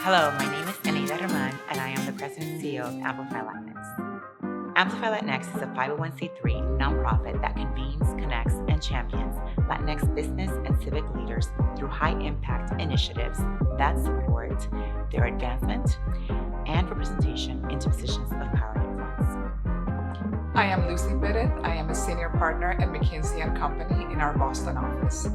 Hello, my name is Eneida Rahman, and I am the President and CEO of Amplify Latinx. Amplify Latinx is a 501c3 nonprofit that convenes, connects, and champions Latinx business and civic leaders through high-impact initiatives that support their advancement and representation into positions of power and influence. I am Lucy Biddet. I am a senior partner at McKinsey & Company in our Boston office.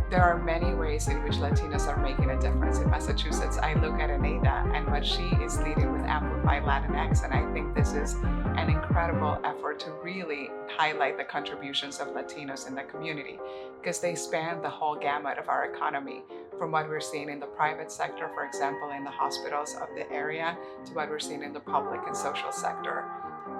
There are many ways in which Latinos are making a difference in Massachusetts. I look at Eneida and what she is leading with Amplify Latinx, and I think this is an incredible effort to really highlight the contributions of Latinos in the community, because they span the whole gamut of our economy, from what we're seeing in the private sector, for example, in the hospitals of the area, to what we're seeing in the public and social sector.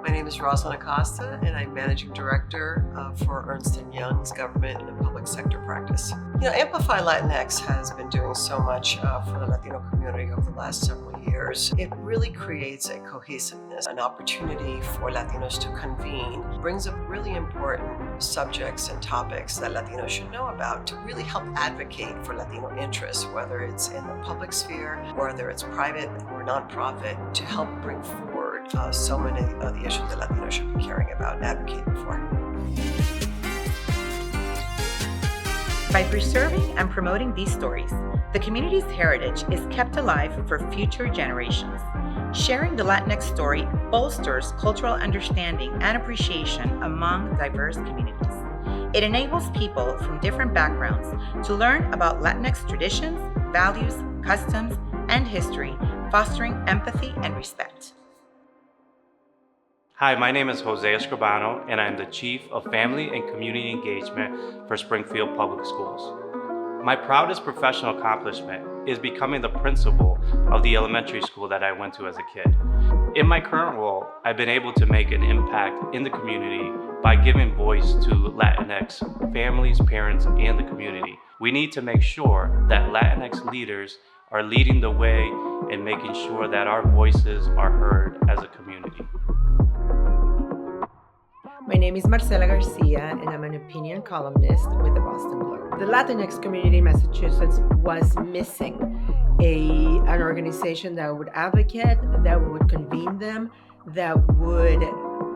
My name is Rosalind Acosta, and I'm Managing Director for Ernst & Young's Government and Public Sector Practice. Amplify Latinx has been doing so much for the Latino community over the last several years. It really creates a cohesiveness, an opportunity for Latinos to convene, brings up really important subjects and topics that Latinos should know about to really help advocate for Latino interests, whether it's in the public sphere, whether it's private or nonprofit, to help bring forward so many of the issues that Latinos should be caring about and advocating for. By preserving and promoting these stories, the community's heritage is kept alive for future generations. Sharing the Latinx story bolsters cultural understanding and appreciation among diverse communities. It enables people from different backgrounds to learn about Latinx traditions, values, customs, and history, fostering empathy and respect. Hi, my name is Jose Escribano, and I'm the Chief of Family and Community Engagement for Springfield Public Schools. My proudest professional accomplishment is becoming the principal of the elementary school that I went to as a kid. In my current role, I've been able to make an impact in the community by giving voice to Latinx families, parents, and the community. We need to make sure that Latinx leaders are leading the way and making sure that our voices are heard as a community. My name is Marcela Garcia, and I'm an opinion columnist with the Boston Globe. The Latinx community in Massachusetts was missing an organization that would advocate, that would convene them, that would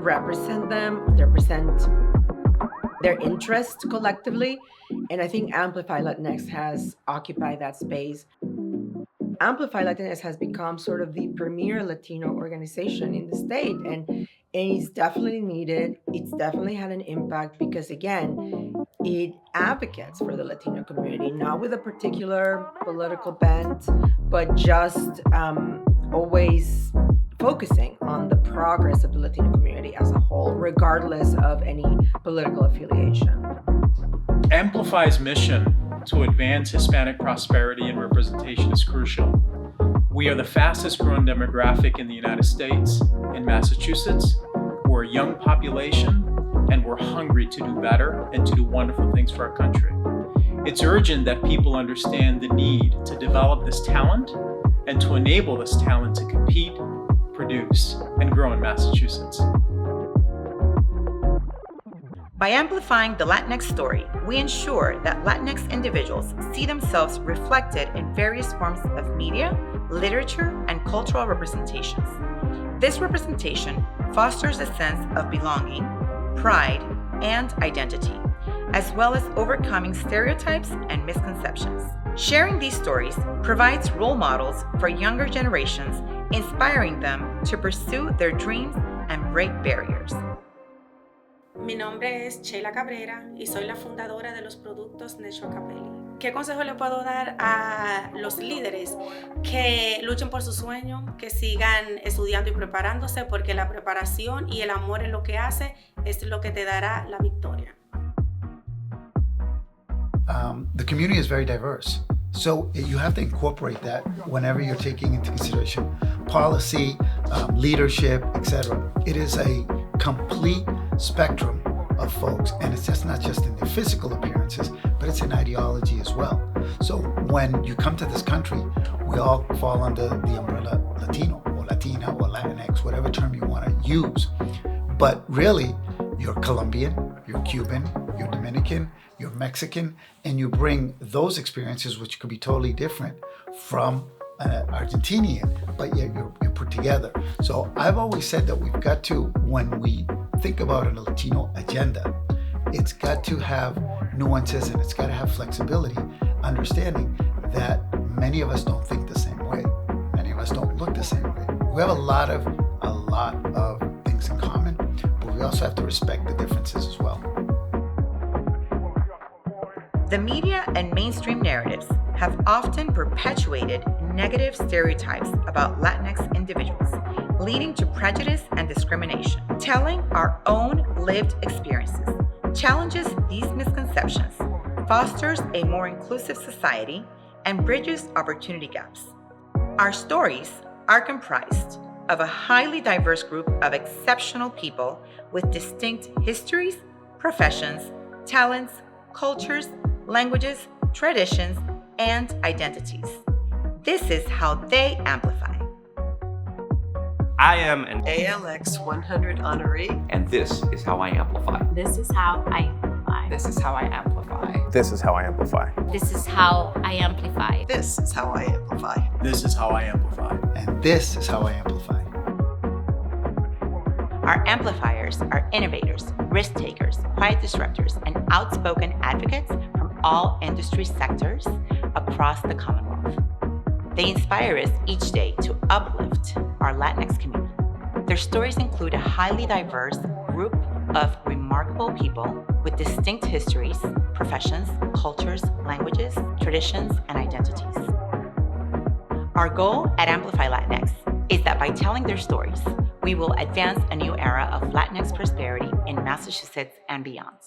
represent them, represent their interests collectively. And I think Amplify Latinx has occupied that space. Amplify Latinx has become sort of the premier Latino organization in the state, and it's definitely needed. It's definitely had an impact because, again, it advocates for the Latino community, not with a particular political bent, but just always focusing on the progress of the Latino community as a whole, regardless of any political affiliation. Amplify's mission to advance Hispanic prosperity and representation is crucial. We are the fastest growing demographic in the United States. In Massachusetts, we're a young population, and we're hungry to do better and to do wonderful things for our country. It's urgent that people understand the need to develop this talent and to enable this talent to compete, produce, and grow in Massachusetts. By amplifying the Latinx story, we ensure that Latinx individuals see themselves reflected in various forms of media, literature, and cultural representations. This representation fosters a sense of belonging, pride, and identity, as well as overcoming stereotypes and misconceptions. Sharing these stories provides role models for younger generations, inspiring them to pursue their dreams and break barriers. Mi nombre es Sheila Cabrera y soy la fundadora de los productos Necho Capelli. ¿Qué consejo le puedo dar a los líderes que luchen por su sueño, que sigan estudiando y preparándose, porque la preparación y el amor en lo que hace es lo que te dará la victoria? The community is very diverse, so you have to incorporate that whenever you're taking into consideration policy, leadership, etc. It is a complete spectrum of folks, and it's just not just in their physical appearances, but it's in ideology as well. So when you come to this country, we all fall under the umbrella Latino or Latina or Latinx, whatever term you want to use. But really, you're Colombian, you're Cuban, you're Dominican, you're Mexican, and you bring those experiences, which could be totally different from an Argentinian, but yet you're put together. So I've always said that we've got to, when we think about a Latino agenda, it's got to have nuances and it's got to have flexibility, understanding that many of us don't think the same way. Many of us don't look the same way. We have a lot of things in common, but we also have to respect the differences as well. The media and mainstream narratives have often perpetuated negative stereotypes about Latinx individuals, leading to prejudice and discrimination. Telling our own lived experiences challenges these misconceptions, fosters a more inclusive society, and bridges opportunity gaps. Our stories are comprised of a highly diverse group of exceptional people with distinct histories, professions, talents, cultures, languages, traditions, and identities. This is how they amplify. I am an ALX100 honoree. And this is how I amplify. This is how I amplify. This is how I amplify. This is how I amplify. This is how I amplify. This is how I amplify. This is how I amplify. And this is how I amplify. Our amplifiers are innovators, risk takers, quiet disruptors, and outspoken advocates from all industry sectors across the Commonwealth. They inspire us each day to uplift our Latinx community. Their stories include a highly diverse group of remarkable people with distinct histories, professions, cultures, languages, traditions, and identities. Our goal at Amplify Latinx is that by telling their stories, we will advance a new era of Latinx prosperity in Massachusetts and beyond.